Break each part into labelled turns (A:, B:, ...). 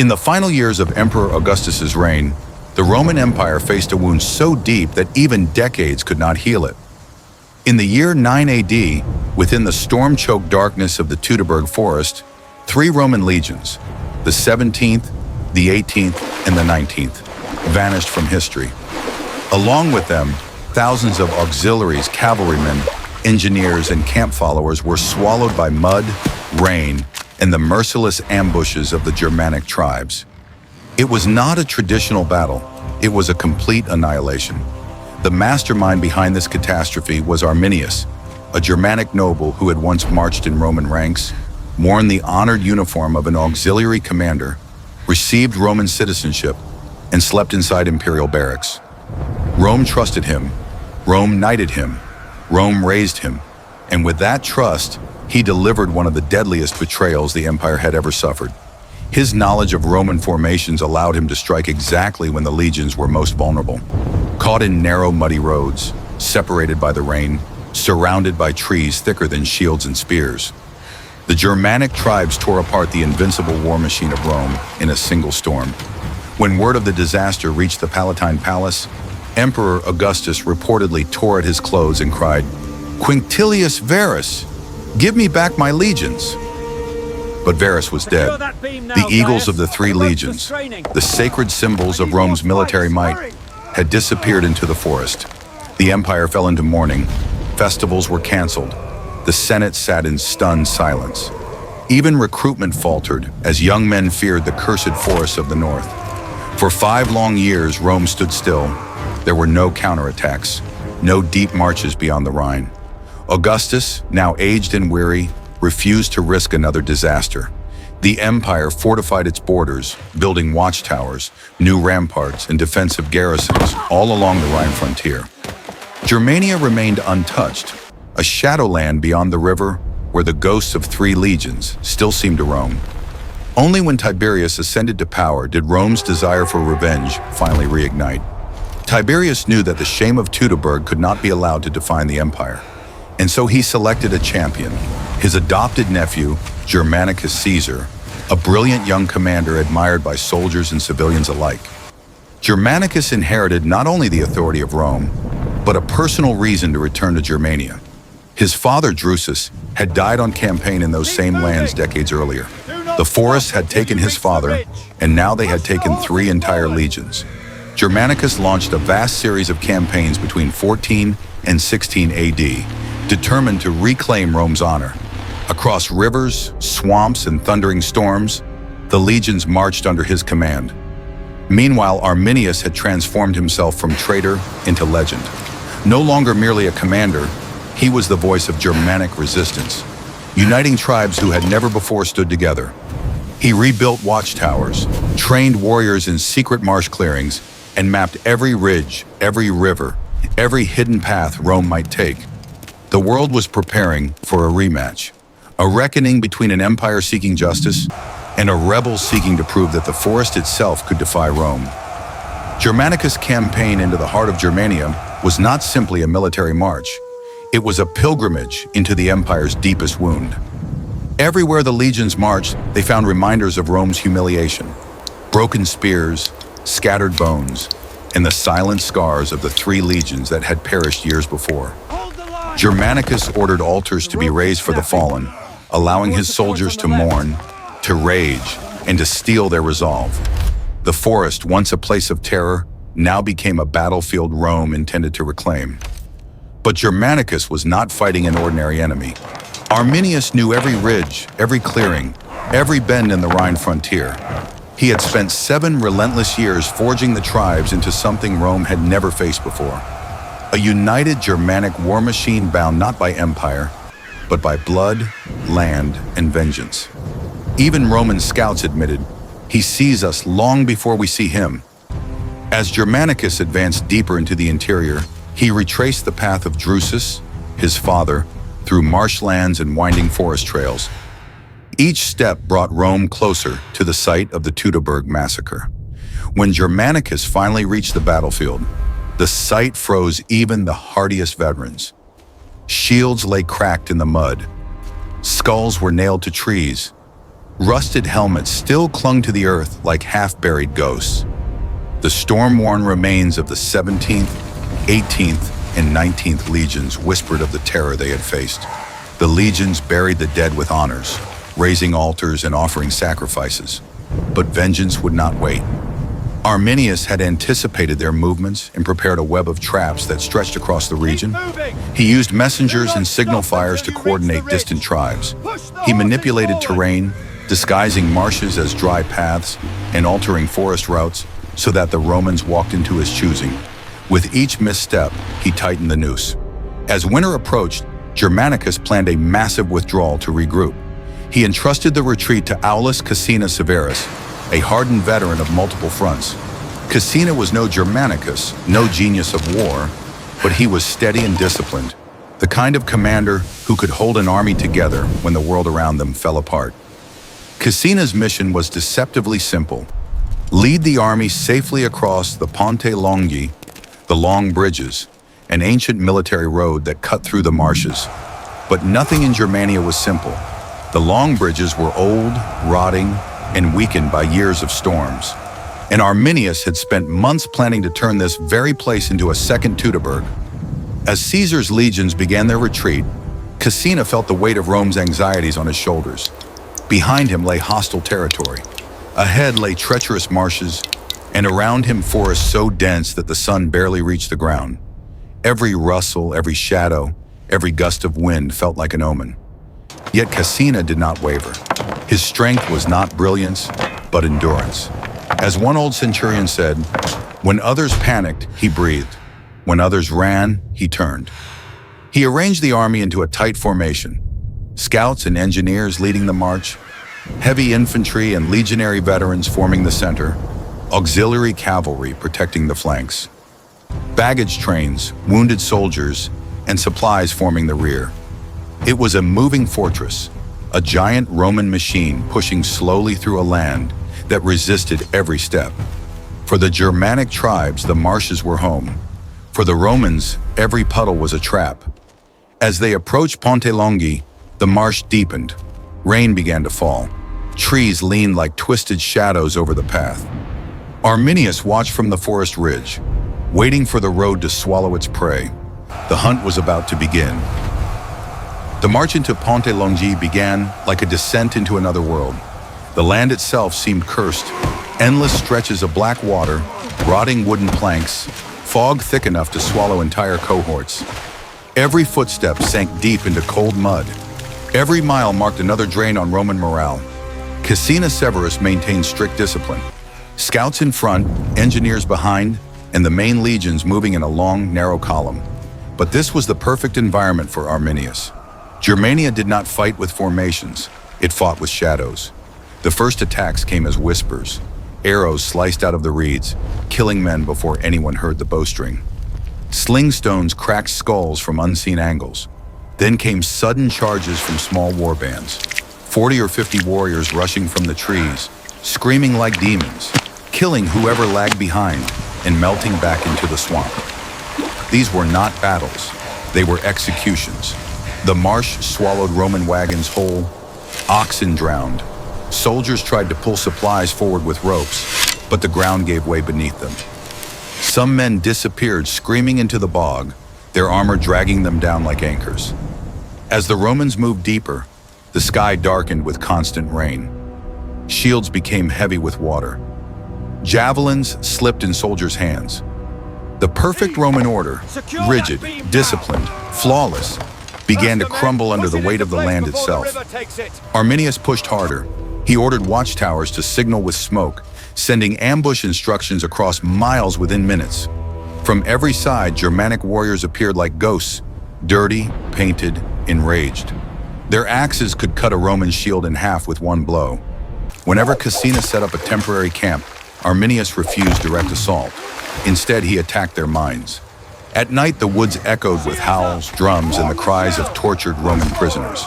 A: In the final years of Emperor Augustus's reign, the Roman Empire faced a wound so deep that even decades could not heal it. In the year 9 AD, within the storm-choked darkness of the Teutoburg forest, 3 Roman legions, the 17th, the 18th, and the 19th, vanished from history. Along with them, thousands of auxiliaries, cavalrymen, engineers, and camp followers were swallowed by mud, rain, and the merciless ambushes of the Germanic tribes. It was not a traditional battle, it was a complete annihilation. The mastermind behind this catastrophe was Arminius, a Germanic noble who had once marched in Roman ranks, worn the honored uniform of an auxiliary commander, received Roman citizenship, and slept inside imperial barracks. Rome trusted him, Rome knighted him, Rome raised him, and with that trust, he delivered one of the deadliest betrayals the empire had ever suffered. His knowledge of Roman formations allowed him to strike exactly when the legions were most vulnerable. Caught in narrow, muddy roads, separated by the rain, surrounded by trees thicker than shields and spears, the Germanic tribes tore apart the invincible war machine of Rome in a single storm. When word of the disaster reached the Palatine Palace, Emperor Augustus reportedly tore at his clothes and cried, "Quinctilius Varus, give me back my legions." But Varus was dead. The eagles of the 3 legions, the sacred symbols of Rome's military might, had disappeared into the forest. The empire fell into mourning. Festivals were canceled. The Senate sat in stunned silence. Even recruitment faltered as young men feared the cursed forests of the north. For 5 long years, Rome stood still. There were no counterattacks, no deep marches beyond the Rhine. Augustus, now aged and weary, refused to risk another disaster. The empire fortified its borders, building watchtowers, new ramparts, and defensive garrisons all along the Rhine frontier. Germania remained untouched, a shadowland beyond the river where the ghosts of 3 legions still seemed to roam. Only when Tiberius ascended to power did Rome's desire for revenge finally reignite. Tiberius knew that the shame of Teutoburg could not be allowed to define the empire, and so he selected a champion, his adopted nephew, Germanicus Caesar, a brilliant young commander admired by soldiers and civilians alike. Germanicus inherited not only the authority of Rome, but a personal reason to return to Germania. His father, Drusus, had died on campaign in those same lands decades earlier. The forests had taken his father, and now they had taken 3 entire legions. Germanicus launched a vast series of campaigns between 14 and 16 AD, determined to reclaim Rome's honor. Across rivers, swamps, and thundering storms, the legions marched under his command. Meanwhile, Arminius had transformed himself from traitor into legend. No longer merely a commander, he was the voice of Germanic resistance, uniting tribes who had never before stood together. He rebuilt watchtowers, trained warriors in secret marsh clearings, and mapped every ridge, every river, every hidden path Rome might take. The world was preparing for a rematch, a reckoning between an empire seeking justice and a rebel seeking to prove that the forest itself could defy Rome. Germanicus' campaign into the heart of Germania was not simply a military march. It was a pilgrimage into the empire's deepest wound. Everywhere the legions marched, they found reminders of Rome's humiliation, broken spears, scattered bones, and the silent scars of the 3 legions that had perished years before. Germanicus ordered altars to be raised for the fallen, allowing his soldiers to mourn, to rage, and to steel their resolve. The forest, once a place of terror, now became a battlefield Rome intended to reclaim. But Germanicus was not fighting an ordinary enemy. Arminius knew every ridge, every clearing, every bend in the Rhine frontier. He had spent 7 relentless years forging the tribes into something Rome had never faced before. A united Germanic war machine bound not by empire, but by blood, land, and vengeance. Even Roman scouts admitted, "He sees us long before we see him." As Germanicus advanced deeper into the interior, he retraced the path of Drusus, his father, through marshlands and winding forest trails. Each step brought Rome closer to the site of the Teutoburg massacre. When Germanicus finally reached the battlefield, the sight froze even the hardiest veterans. Shields lay cracked in the mud. Skulls were nailed to trees. Rusted helmets still clung to the earth like half-buried ghosts. The storm-worn remains of the 17th, 18th, and 19th legions whispered of the terror they had faced. The legions buried the dead with honors, raising altars and offering sacrifices. But vengeance would not wait. Arminius had anticipated their movements and prepared a web of traps that stretched across the region. He used messengers and signal fires to coordinate distant tribes. He manipulated terrain, disguising marshes as dry paths and altering forest routes so that the Romans walked into his choosing. With each misstep, he tightened the noose. As winter approached, Germanicus planned a massive withdrawal to regroup. He entrusted the retreat to Aulus Caecina Severus, a hardened veteran of multiple fronts. Caecina was no Germanicus, no genius of war, but he was steady and disciplined, the kind of commander who could hold an army together when the world around them fell apart. Caecina's mission was deceptively simple: lead the army safely across the Pontes Longi, the long bridges, an ancient military road that cut through the marshes. But nothing in Germania was simple. The long bridges were old, rotting, and weakened by years of storms. And Arminius had spent months planning to turn this very place into a second Teutoburg. As Caesar's legions began their retreat, Caecina felt the weight of Rome's anxieties on his shoulders. Behind him lay hostile territory. Ahead lay treacherous marshes, and around him forests so dense that the sun barely reached the ground. Every rustle, every shadow, every gust of wind felt like an omen. Yet Caecina did not waver. His strength was not brilliance, but endurance. As one old centurion said, when others panicked, he breathed. When others ran, he turned. He arranged the army into a tight formation. Scouts and engineers leading the march, heavy infantry and legionary veterans forming the center, auxiliary cavalry protecting the flanks, baggage trains, wounded soldiers, and supplies forming the rear. It was a moving fortress, a giant Roman machine pushing slowly through a land that resisted every step. For the Germanic tribes, the marshes were home. For the Romans, every puddle was a trap. As they approached Pontes Longi, the marsh deepened. Rain began to fall. Trees leaned like twisted shadows over the path. Arminius watched from the forest ridge, waiting for the road to swallow its prey. The hunt was about to begin. The march into Pontes Longi began like a descent into another world. The land itself seemed cursed. Endless stretches of black water, rotting wooden planks, fog thick enough to swallow entire cohorts. Every footstep sank deep into cold mud. Every mile marked another drain on Roman morale. Caecina Severus maintained strict discipline. Scouts in front, engineers behind, and the main legions moving in a long, narrow column. But this was the perfect environment for Arminius. Germania did not fight with formations, it fought with shadows. The first attacks came as whispers. Arrows sliced out of the reeds, killing men before anyone heard the bowstring. Sling stones cracked skulls from unseen angles. Then came sudden charges from small war bands. 40 or 50 warriors rushing from the trees, screaming like demons, killing whoever lagged behind and melting back into the swamp. These were not battles, they were executions. The marsh swallowed Roman wagons whole, oxen drowned. Soldiers tried to pull supplies forward with ropes, but the ground gave way beneath them. Some men disappeared screaming into the bog, their armor dragging them down like anchors. As the Romans moved deeper, the sky darkened with constant rain. Shields became heavy with water. Javelins slipped in soldiers' hands. The perfect Roman order, rigid, disciplined, flawless, began to crumble under the weight of the land itself. Arminius pushed harder. He ordered watchtowers to signal with smoke, sending ambush instructions across miles within minutes. From every side, Germanic warriors appeared like ghosts, dirty, painted, enraged. Their axes could cut a Roman shield in half with one blow. Whenever Caecina set up a temporary camp, Arminius refused direct assault. Instead, he attacked their minds. At night, the woods echoed with howls, drums, and the cries of tortured Roman prisoners.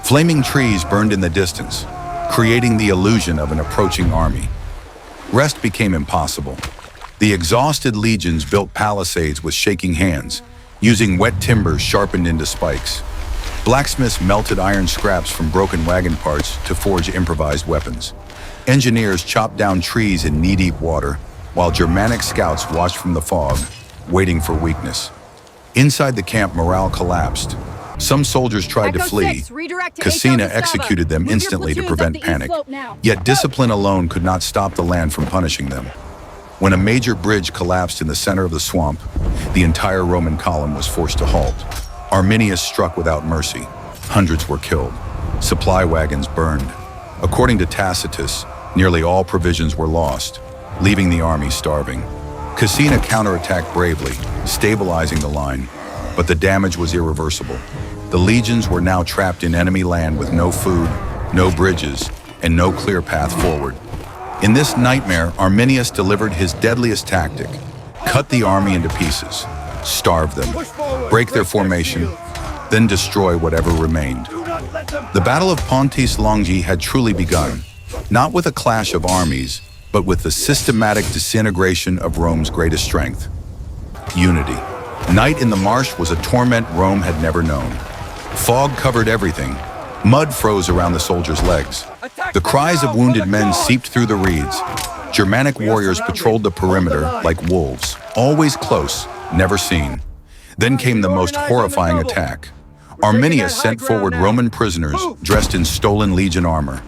A: Flaming trees burned in the distance, creating the illusion of an approaching army. Rest became impossible. The exhausted legions built palisades with shaking hands, using wet timbers sharpened into spikes. Blacksmiths melted iron scraps from broken wagon parts to forge improvised weapons. Engineers chopped down trees in knee-deep water, while Germanic scouts watched from the fog, waiting for weakness. Inside the camp, morale collapsed. Some soldiers tried to flee. Cassina executed them instantly to prevent panic. Yet discipline alone could not stop the land from punishing them. When a major bridge collapsed in the center of the swamp, the entire Roman column was forced to halt. Arminius struck without mercy. Hundreds were killed. Supply wagons burned. According to Tacitus, nearly all provisions were lost, leaving the army starving. Cassina counterattacked bravely, stabilizing the line, but the damage was irreversible. The legions were now trapped in enemy land with no food, no bridges, and no clear path forward. In this nightmare, Arminius delivered his deadliest tactic: cut the army into pieces, starve them, break their formation, then destroy whatever remained. The Battle of Pontes Longi had truly begun, not with a clash of armies, but with the systematic disintegration of Rome's greatest strength: unity. Night in the marsh was a torment Rome had never known. Fog covered everything. Mud froze around the soldiers' legs. The cries of wounded men seeped through the reeds. Germanic warriors patrolled the perimeter like wolves, always close, never seen. Then came the most horrifying attack. Arminius sent forward Roman prisoners dressed in stolen legion armor.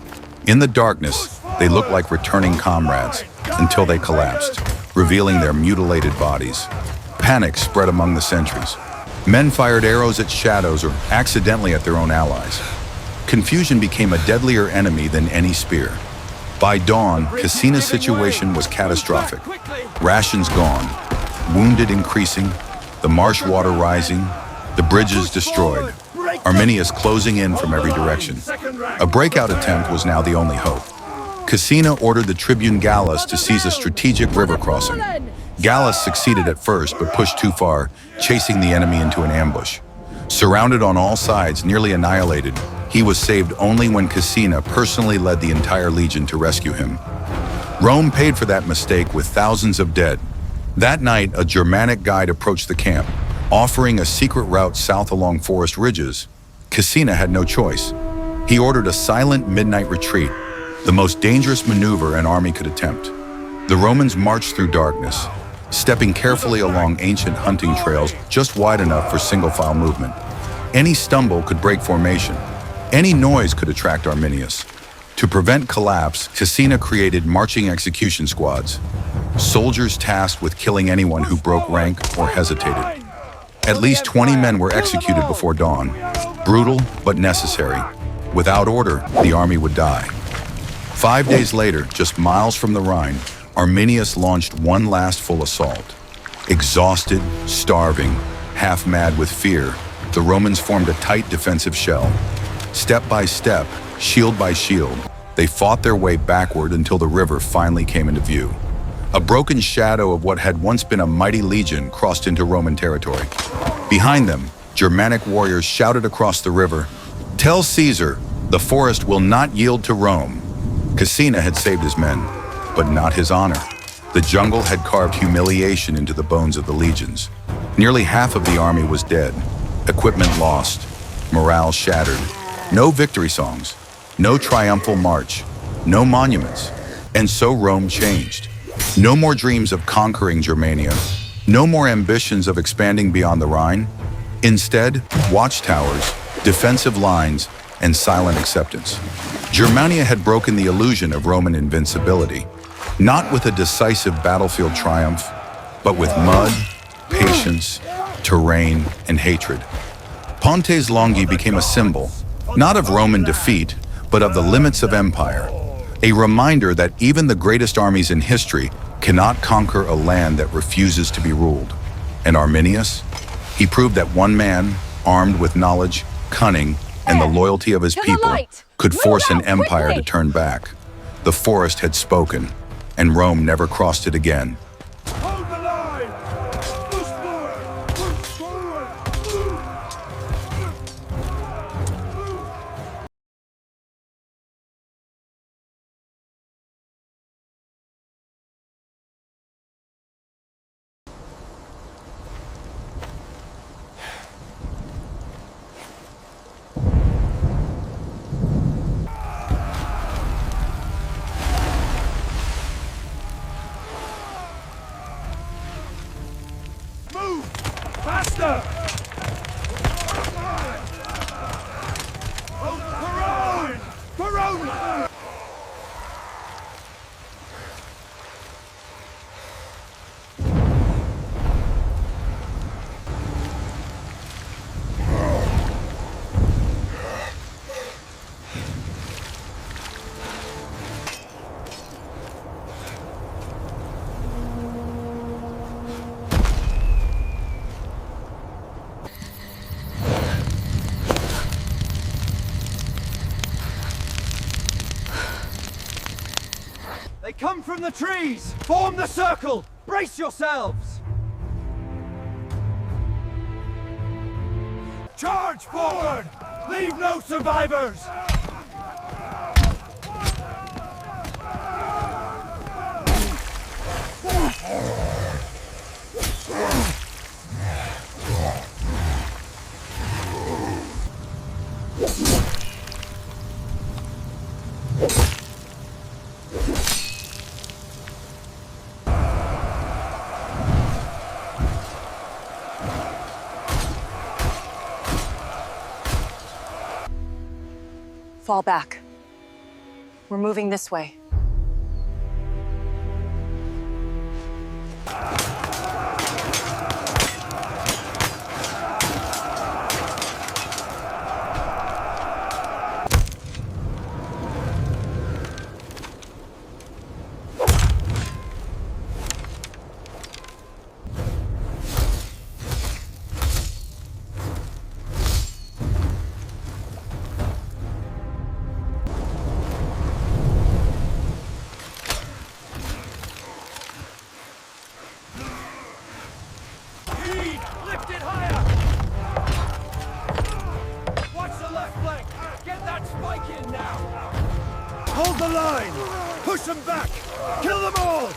A: In the darkness, they looked like returning comrades until they collapsed, revealing their mutilated bodies. Panic spread among the sentries. Men fired arrows at shadows or accidentally at their own allies. Confusion became a deadlier enemy than any spear. By dawn, Cassina's situation was catastrophic. Rations gone, wounded increasing, the marsh water rising, the bridges destroyed, Arminius closing in from every direction. A breakout attempt was now the only hope. Cassina ordered the tribune Gallus to seize a strategic river crossing. Gallus succeeded at first, but pushed too far, chasing the enemy into an ambush. Surrounded on all sides, nearly annihilated, he was saved only when Cassina personally led the entire legion to rescue him. Rome paid for that mistake with thousands of dead. That night, a Germanic guide approached the camp, offering a secret route south along forest ridges. Cassina had no choice. He ordered a silent midnight retreat, the most dangerous maneuver an army could attempt. The Romans marched through darkness, stepping carefully along ancient hunting trails just wide enough for single-file movement. Any stumble could break formation. Any noise could attract Arminius. To prevent collapse, Cassina created marching execution squads, soldiers tasked with killing anyone who broke rank or hesitated. At least 20 men were executed before dawn. Brutal, but necessary. Without order, the army would die. 5 days later, just miles from the Rhine, Arminius launched one last full assault. Exhausted, starving, half-mad with fear, the Romans formed a tight defensive shell. Step by step, shield by shield, they fought their way backward until the river finally came into view. A broken shadow of what had once been a mighty legion crossed into Roman territory. Behind them, Germanic warriors shouted across the river, "Tell Caesar, the forest will not yield to Rome." Cassina had saved his men, but not his honor. The jungle had carved humiliation into the bones of the legions. Nearly half of the army was dead, equipment lost, morale shattered. No victory songs, no triumphal march, no monuments. And so Rome changed. No more dreams of conquering Germania, no more ambitions of expanding beyond the Rhine. Instead, watchtowers, defensive lines, and silent acceptance. Germania had broken the illusion of Roman invincibility, not with a decisive battlefield triumph, but with mud, patience, terrain, and hatred. Pontes Longi became a symbol, not of Roman defeat, but of the limits of empire, a reminder that even the greatest armies in history cannot conquer a land that refuses to be ruled. And Arminius? He proved that one man, armed with knowledge, cunning, and the loyalty of his people, could force an empire to turn back. The forest had spoken, and Rome never crossed it again.
B: Hold the line! Push forward! Push forward! Faster! Baron! Baron! They come from the trees! Form the circle! Brace yourselves! Charge forward! Leave no survivors!
C: Fall back. We're moving this way.
B: Lift it higher! Watch the left flank! Get that spike in now! Hold the line! Push them back! Kill them all!